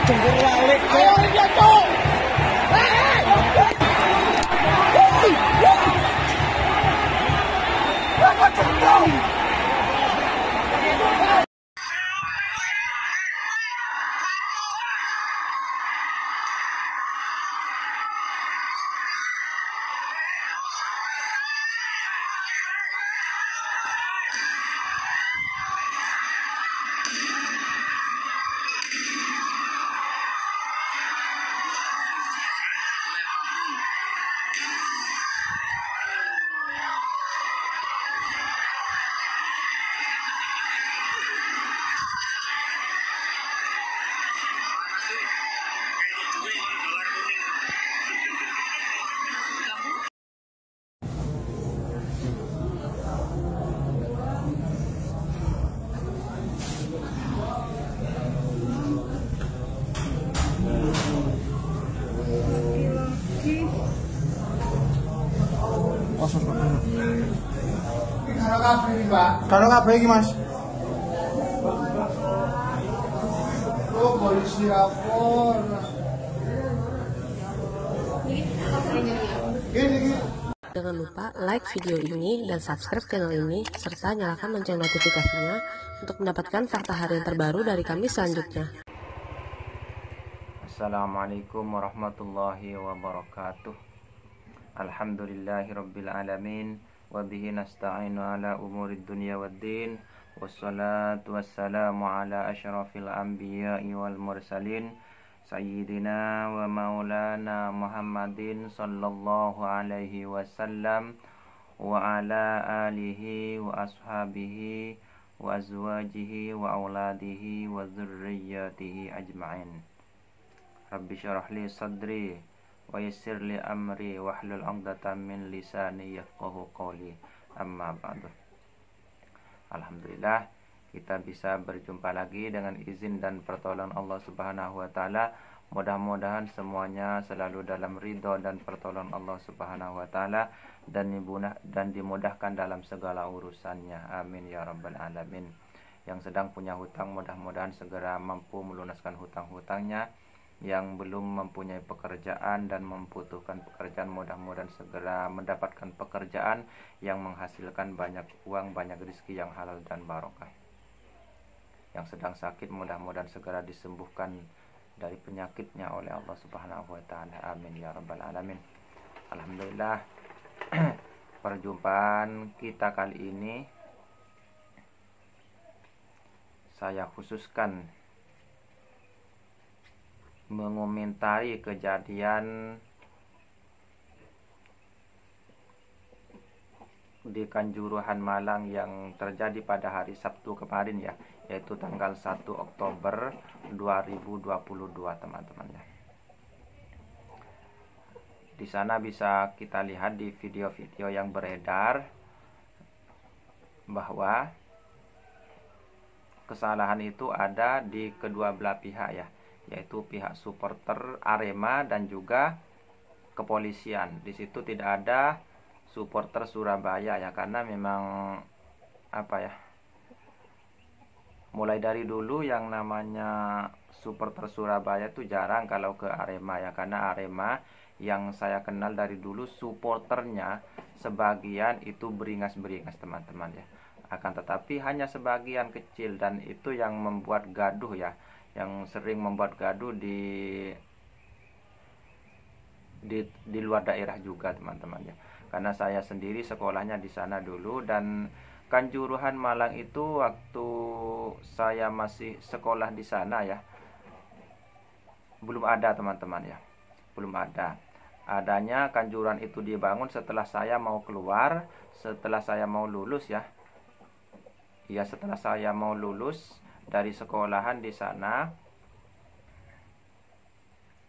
Jengker lalik. Ayo dia tuh. Karo kabeh iki, Mas. Oh, polisi lapor. Gini. Jangan lupa like video ini dan subscribe channel ini, serta nyalakan lonceng notifikasinya untuk mendapatkan fakta harian terbaru dari kami selanjutnya. Assalamualaikum warahmatullahi wabarakatuh. Alhamdulillahirabbil alamin wa bihi nasta'inu ala umurid dunya waddin. Wassalatu wassalamu ala asyrafil anbiya'i wal mursalin Sayyidina wa maulana Muhammadin sallallahu alaihi wasallam wa ala alihi wa ashabihi wa azwajihi wa auladihi wa dzurriyyatihi ajma'in. Rabbi syrah li sadri wa yassir li amri wahlul 'uqdatam min lisani yafqahu qawli. Amma ba'du. Alhamdulillah, kita bisa berjumpa lagi dengan izin dan pertolongan Allah Subhanahu wa taala. Mudah-mudahan semuanya selalu dalam ridho dan pertolongan Allah Subhanahu wa taala dan dimudahkan dalam segala urusannya. Amin ya rabbal alamin. Yang sedang punya hutang mudah-mudahan segera mampu melunaskan hutang-hutangnya. Yang belum mempunyai pekerjaan dan membutuhkan pekerjaan mudah-mudahan segera mendapatkan pekerjaan yang menghasilkan banyak uang, banyak rezeki yang halal dan barokah. Yang sedang sakit mudah-mudahan segera disembuhkan dari penyakitnya oleh Allah Subhanahu wa taala. Amin ya rabbal alamin. Alhamdulillah. Perjumpaan kita kali ini saya khususkan mengomentari kejadian di Kanjuruhan Malang yang terjadi pada hari Sabtu kemarin ya, yaitu tanggal 1 Oktober 2022 teman-teman ya. Di sana bisa kita lihat di video-video yang beredar bahwa kesalahan itu ada di kedua belah pihak ya, yaitu pihak supporter Arema dan juga kepolisian. Di situ tidak ada supporter Surabaya ya, karena memang apa ya, mulai dari dulu yang namanya supporter Surabaya itu jarang kalau ke Arema ya, karena Arema yang saya kenal dari dulu supporternya sebagian itu beringas-beringas teman-teman ya, akan tetapi hanya sebagian kecil, dan itu yang membuat gaduh ya, yang sering membuat gaduh di luar daerah juga teman-teman ya. Karena saya sendiri sekolahnya di sana dulu, dan Kanjuruhan Malang itu waktu saya masih sekolah di sana ya, belum ada teman-teman ya, belum ada. Adanya Kanjuruhan itu dibangun setelah saya mau keluar, setelah saya mau lulus ya. Ya, setelah saya mau lulus dari sekolahan di sana,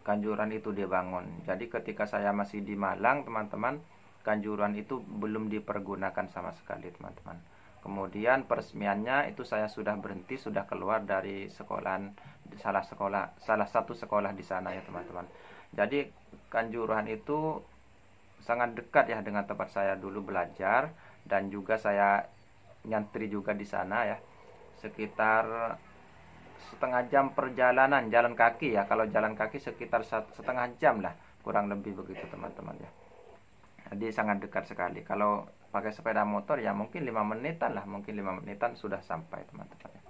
Kanjuruhan itu dibangun. Jadi ketika saya masih di Malang teman-teman, Kanjuruhan itu belum dipergunakan sama sekali teman-teman. Kemudian peresmiannya itu saya sudah berhenti, sudah keluar dari sekolahan, salah satu sekolah di sana ya teman-teman. Jadi Kanjuruhan itu sangat dekat ya dengan tempat saya dulu belajar, dan juga saya nyantri juga di sana ya, sekitar setengah jam perjalanan jalan kaki ya. Kalau jalan kaki sekitar setengah jam lah, kurang lebih begitu teman-teman ya. Jadi sangat dekat sekali. Kalau pakai sepeda motor ya mungkin 5 menitan lah, mungkin 5 menitan sudah sampai teman-teman ya.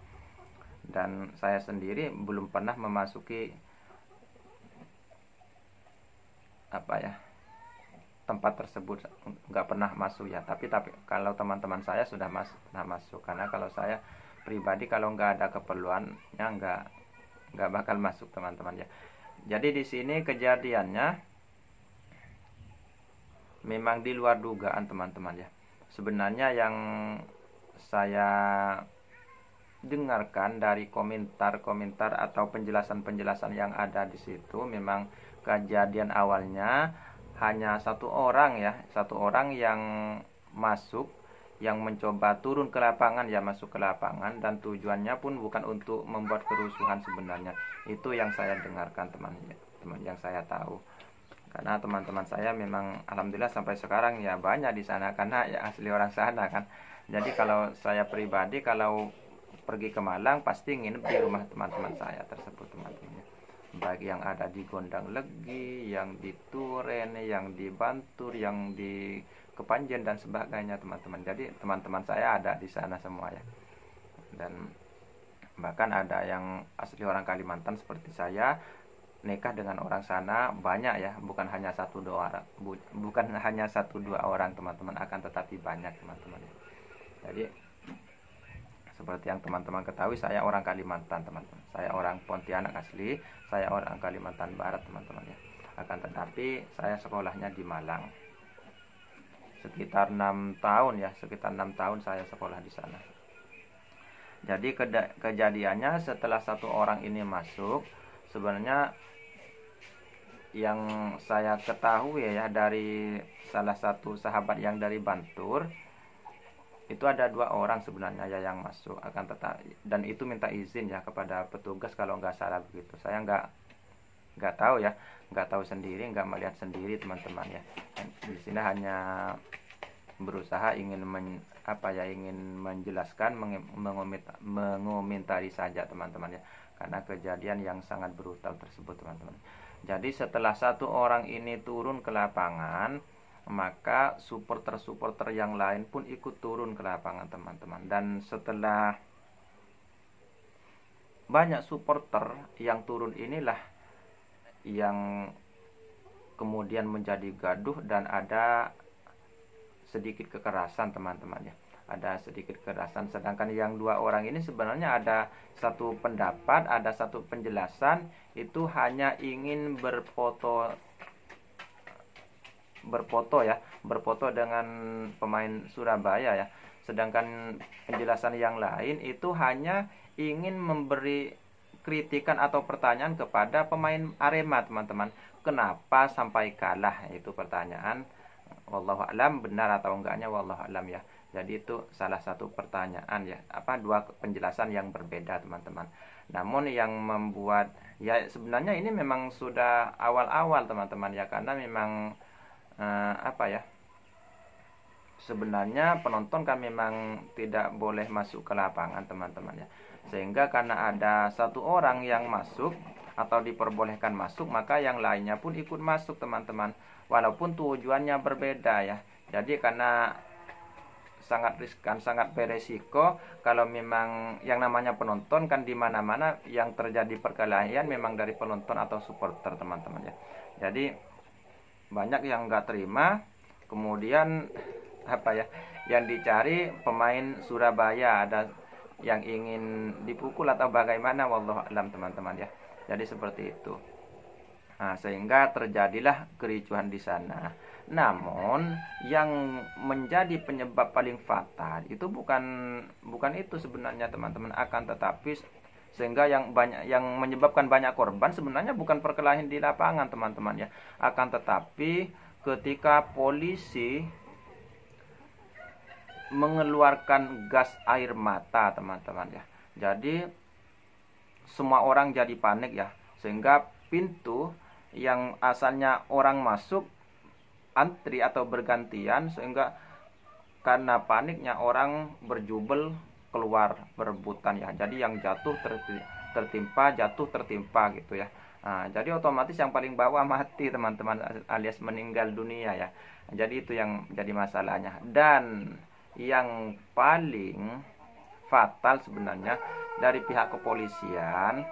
Dan saya sendiri belum pernah memasuki tempat tersebut, nggak pernah masuk ya. Tapi kalau teman-teman saya sudah pernah masuk. Karena kalau saya pribadi kalau nggak ada keperluannya nggak bakal masuk teman-teman ya. Jadi di sini kejadiannya memang di luar dugaan teman-teman ya. Sebenarnya yang saya dengarkan dari komentar-komentar atau penjelasan-penjelasan yang ada di situ, memang kejadian awalnya hanya satu orang yang masuk, yang mencoba turun ke lapangan ya, masuk ke lapangan, dan tujuannya pun bukan untuk membuat kerusuhan sebenarnya. Itu yang saya dengarkan teman yang saya tahu. Karena teman-teman saya memang alhamdulillah sampai sekarang ya banyak di sana, karena ya asli orang sana kan. Jadi kalau saya pribadi kalau pergi ke Malang pasti nginep di rumah teman-teman saya tersebut teman-teman. Baik yang ada di Gondang Legi, yang di Turen, yang di Bantur, yang di Kepanjen dan sebagainya teman-teman. Jadi teman-teman saya ada di sana semua ya. Dan bahkan ada yang asli orang Kalimantan seperti saya nikah dengan orang sana banyak ya, bukan hanya 1-2 orang, bukan hanya 1-2 orang teman-teman, akan tetapi banyak teman-teman. Jadi seperti yang teman-teman ketahui, saya orang Kalimantan teman-teman, saya orang Pontianak asli, saya orang Kalimantan Barat teman-teman ya. Akan tetapi saya sekolahnya di Malang sekitar 6 tahun ya, sekitar 6 tahun saya sekolah di sana. Jadi kejadiannya setelah satu orang ini masuk, sebenarnya yang saya ketahui ya dari salah satu sahabat yang dari Bantur, itu ada 2 orang sebenarnya ya yang masuk, akan tetapi dan itu minta izin ya kepada petugas kalau nggak salah begitu. Saya nggak tahu ya, nggak tahu sendiri, nggak melihat sendiri teman-teman ya. Di sini hanya berusaha ingin menjelaskan, mengomentari saja teman-teman ya, karena kejadian yang sangat brutal tersebut teman-teman. Jadi setelah satu orang ini turun ke lapangan, maka supporter-supporter yang lain pun ikut turun ke lapangan teman-teman. Dan setelah banyak supporter yang turun inilah yang kemudian menjadi gaduh dan ada sedikit kekerasan teman-teman ya. Ada sedikit kekerasan, sedangkan yang 2 orang ini sebenarnya ada satu pendapat, ada satu penjelasan, itu hanya ingin berfoto dengan pemain Surabaya ya. Sedangkan penjelasan yang lain itu hanya ingin memberi kritikan atau pertanyaan kepada pemain Arema teman-teman. Kenapa sampai kalah? Itu pertanyaan. Wallahu a'lam, benar atau enggaknya wallahu a'lam ya. Jadi itu salah satu pertanyaan ya, 2 penjelasan yang berbeda teman-teman. Namun yang membuat ya sebenarnya ini memang sudah awal-awal teman-teman ya, karena memang sebenarnya penonton kan memang tidak boleh masuk ke lapangan teman-teman ya. Sehingga karena ada satu orang yang masuk atau diperbolehkan masuk, maka yang lainnya pun ikut masuk teman-teman, walaupun tujuannya berbeda ya. Jadi karena sangat riskan, sangat beresiko kalau memang yang namanya penonton kan di mana-mana yang terjadi perkelahian memang dari penonton atau supporter teman-teman ya. Jadi banyak yang nggak terima, kemudian yang dicari pemain Surabaya, ada yang ingin dipukul atau bagaimana, wallahu a'lam teman-teman ya. Jadi seperti itu. Nah, sehingga terjadilah kericuhan di sana. Namun yang menjadi penyebab paling fatal itu bukan itu sebenarnya teman-teman, akan tetapi sehingga yang menyebabkan banyak korban sebenarnya bukan perkelahian di lapangan teman-teman ya, akan tetapi ketika polisi mengeluarkan gas air mata teman-teman ya. Jadi semua orang jadi panik ya, sehingga pintu yang asalnya orang masuk antri atau bergantian, sehingga karena paniknya orang berjubel keluar berebutan ya. Jadi yang jatuh tertimpa, jatuh tertimpa gitu ya. Nah, jadi otomatis yang paling bawah mati teman-teman, alias meninggal dunia ya. Jadi itu yang jadi masalahnya. Dan yang paling fatal sebenarnya dari pihak kepolisian,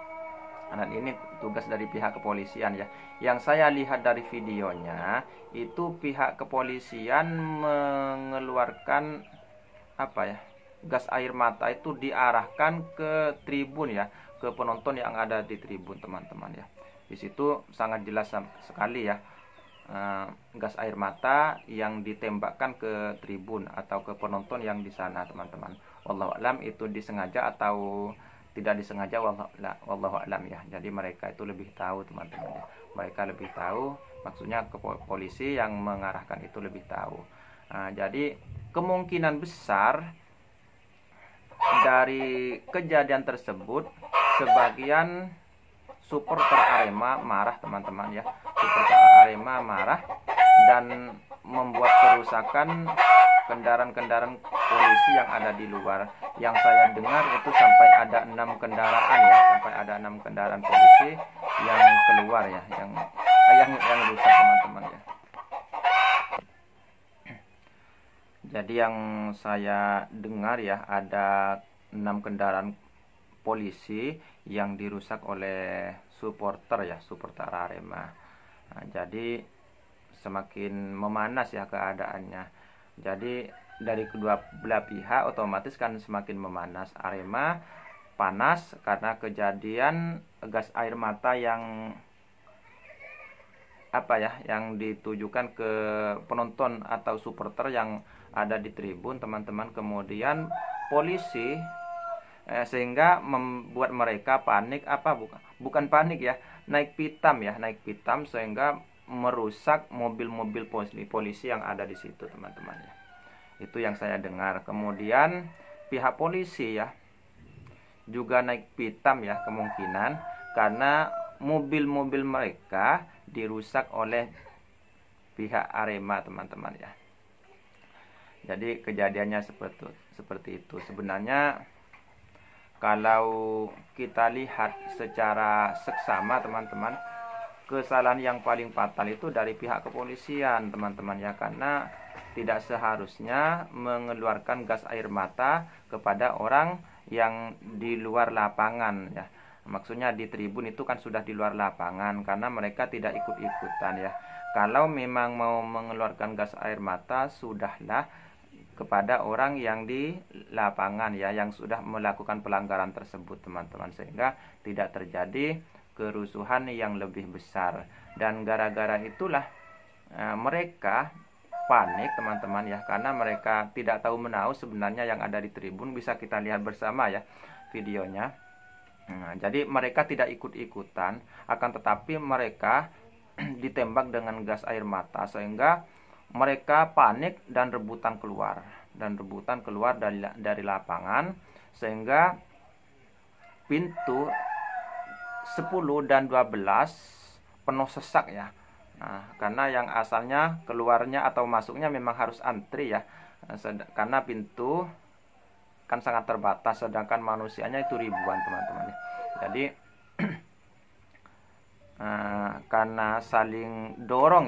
dan ini tugas dari pihak kepolisian ya. Yang saya lihat dari videonya itu pihak kepolisian mengeluarkan apa ya, gas air mata itu diarahkan ke tribun ya, ke penonton yang ada di tribun teman-teman ya. Di situ sangat jelas sekali ya, gas air mata yang ditembakkan ke tribun atau ke penonton yang di sana teman-teman. Wallahu alam itu disengaja atau tidak disengaja, wallahu alam ya. Jadi mereka itu lebih tahu teman-teman ya. Mereka lebih tahu, maksudnya ke polisi yang mengarahkan itu lebih tahu. Jadi kemungkinan besar dari kejadian tersebut sebagian supporter Arema marah teman-teman ya. Supporter Arema marah dan membuat kerusakan kendaraan-kendaraan polisi yang ada di luar. Yang saya dengar itu sampai ada 6 kendaraan ya, sampai ada 6 kendaraan polisi yang keluar ya, yang rusak teman-teman ya. Jadi yang saya dengar ya, ada 6 kendaraan polisi yang dirusak oleh supporter ya, supporter Arema. Nah, jadi semakin memanas ya keadaannya. Jadi dari kedua belah pihak otomatis kan semakin memanas. Arema panas karena kejadian gas air mata yang apa ya, yang ditujukan ke penonton atau supporter yang ada di tribun teman-teman. Kemudian polisi sehingga membuat mereka panik, bukan panik ya, naik pitam ya, naik pitam sehingga merusak mobil-mobil polisi yang ada di situ teman-teman ya. Itu yang saya dengar. Kemudian pihak polisi ya juga naik pitam ya, kemungkinan karena mobil-mobil mereka dirusak oleh pihak Arema teman-teman ya. Jadi kejadiannya seperti itu. Sebenarnya kalau kita lihat secara seksama teman-teman, kesalahan yang paling fatal itu dari pihak kepolisian teman-teman ya, karena tidak seharusnya mengeluarkan gas air mata kepada orang yang di luar lapangan ya. Maksudnya di tribun itu kan sudah di luar lapangan, karena mereka tidak ikut-ikutan ya. Kalau memang mau mengeluarkan gas air mata, sudahlah kepada orang yang di lapangan ya, yang sudah melakukan pelanggaran tersebut teman-teman, sehingga tidak terjadi kerusuhan yang lebih besar. Dan gara-gara itulah mereka panik teman-teman ya, karena mereka tidak tahu menahu sebenarnya yang ada di tribun. Bisa kita lihat bersama ya videonya. Jadi mereka tidak ikut-ikutan, akan tetapi mereka ditembak dengan gas air mata sehingga mereka panik dan rebutan keluar dari lapangan, sehingga pintu 10 dan 12 penuh sesak ya. Nah, karena yang asalnya keluarnya atau masuknya memang harus antri ya, karena pintu kan sangat terbatas, sedangkan manusianya itu ribuan teman-teman ya. Jadi karena saling dorong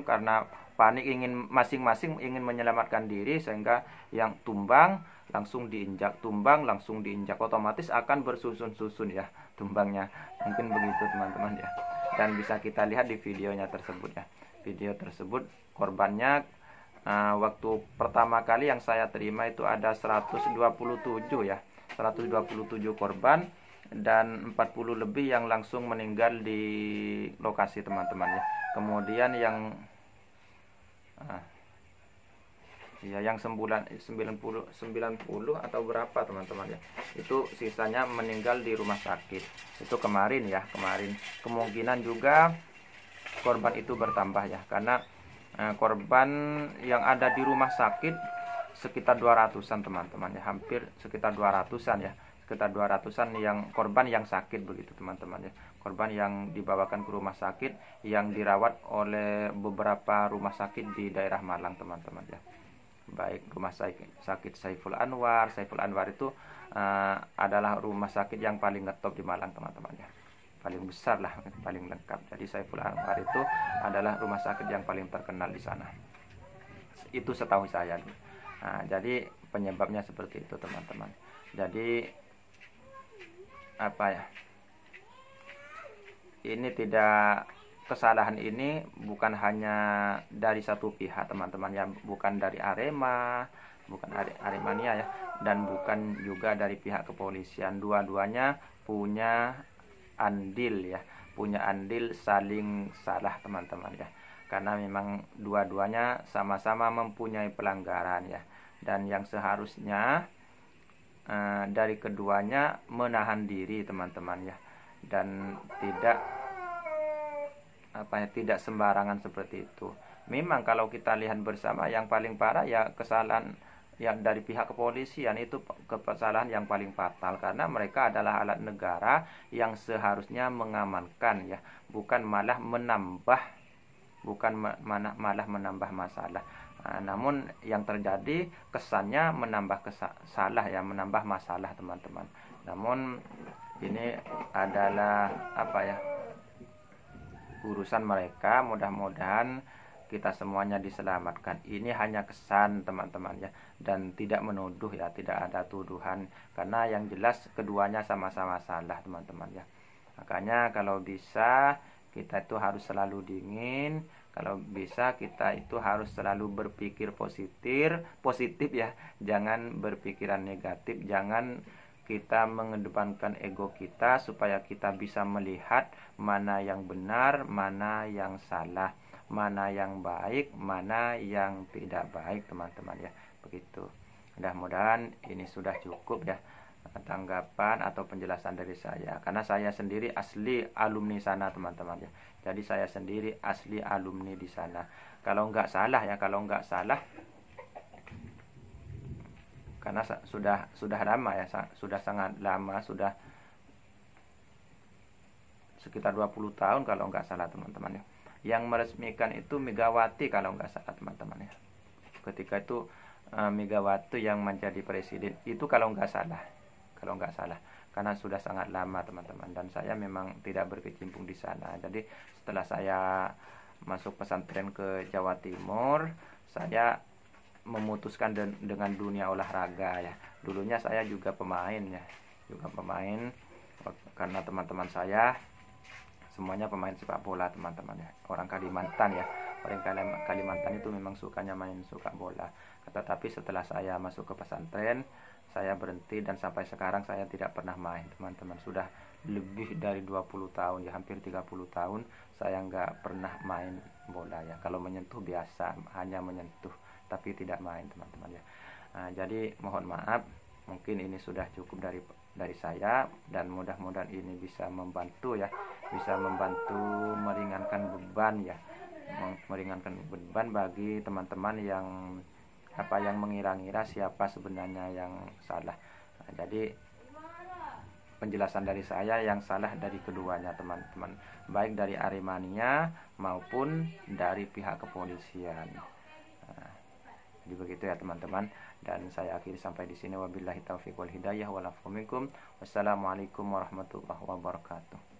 karena panik, ingin masing-masing ingin menyelamatkan diri, sehingga yang tumbang langsung diinjak, otomatis akan bersusun-susun ya tumbangnya, mungkin begitu teman-teman ya. Dan bisa kita lihat di videonya tersebut ya. Video tersebut korbannya waktu pertama kali yang saya terima itu ada 127 ya, 127 korban dan 40 lebih yang langsung meninggal di lokasi teman-teman ya. Kemudian yang yang 90 atau berapa teman-teman ya, itu sisanya meninggal di rumah sakit. Itu kemarin. Kemungkinan juga korban itu bertambah ya, karena korban yang ada di rumah sakit sekitar 200-an teman-teman ya, hampir sekitar 200-an ya, sekitar 200-an yang korban yang sakit begitu teman-teman ya, korban yang dibawakan ke rumah sakit, yang dirawat oleh beberapa rumah sakit di daerah Malang teman-teman ya. baik rumah sakit Saiful Anwar. Saiful Anwar itu adalah rumah sakit yang paling ngetop di Malang, teman-teman ya, paling besar lah, paling lengkap. Jadi Saiful Anwar itu adalah rumah sakit yang paling terkenal di sana, itu setahu saya. Nah, jadi penyebabnya seperti itu, teman-teman. Jadi apa ya, ini tidak, kesalahan ini bukan hanya dari satu pihak, teman-teman ya, bukan dari Arema, bukan Aremania ya, dan bukan juga dari pihak kepolisian. Dua-duanya punya andil ya, punya andil saling salah, teman-teman ya, karena memang dua-duanya sama-sama mempunyai pelanggaran ya, dan yang seharusnya dari keduanya menahan diri, teman-teman ya, dan tidak sembarangan seperti itu. Memang kalau kita lihat bersama, yang paling parah ya kesalahan yang dari pihak kepolisian, itu kesalahan yang paling fatal, karena mereka adalah alat negara yang seharusnya mengamankan ya, bukan malah menambah masalah. Namun yang terjadi kesannya menambah menambah masalah, teman-teman. Namun ini adalah urusan mereka. Mudah-mudahan kita semuanya diselamatkan. Ini hanya kesan, teman-teman ya, dan tidak menuduh ya, tidak ada tuduhan, karena yang jelas keduanya sama-sama salah, teman-teman ya. Makanya kalau bisa kita itu harus selalu dingin. Kalau bisa kita itu harus selalu berpikir positif ya, jangan berpikiran negatif. Jangan kita mengedepankan ego kita, supaya kita bisa melihat mana yang benar, mana yang salah, mana yang baik, mana yang tidak baik, teman-teman ya. Begitu. Mudah-mudahan ini sudah cukup ya tanggapan atau penjelasan dari saya, karena saya sendiri asli alumni sana, teman-teman ya. Jadi saya sendiri asli alumni di sana. Kalau nggak salah karena sudah lama ya, sudah sangat lama, sudah sekitar 20 tahun kalau nggak salah, teman-teman ya. Yang meresmikan itu Megawati kalau nggak salah, teman-teman ya. Ketika itu Megawati yang menjadi presiden itu kalau nggak salah, karena sudah sangat lama, teman-teman, dan saya memang tidak berkecimpung di sana. Jadi setelah saya masuk pesantren ke Jawa Timur, saya memutuskan dengan dunia olahraga ya. Dulunya saya juga pemain ya, karena teman-teman saya semuanya pemain sepak bola, teman-teman ya, orang Kalimantan ya. Orang Kalimantan itu memang sukanya main sepak bola. Tetapi setelah saya masuk ke pesantren, saya berhenti, dan sampai sekarang saya tidak pernah main, teman-teman. Sudah lebih dari 20 tahun ya, hampir 30 tahun saya nggak pernah main bola ya. Kalau menyentuh biasa, hanya menyentuh, tapi tidak main, teman-teman ya. Jadi mohon maaf, mungkin ini sudah cukup dari saya, dan mudah-mudahan ini bisa membantu ya, bisa membantu meringankan beban bagi teman-teman yang mengira-ngira siapa sebenarnya yang salah. Jadi penjelasan dari saya, yang salah dari keduanya, teman-teman, baik dari Aremania maupun dari pihak kepolisian. Jadi begitu ya, teman-teman, dan saya akhiri sampai di sini. Wabillahi taufiq wal hidayah wal afu minkum. Wassalamualaikum warahmatullahi wabarakatuh.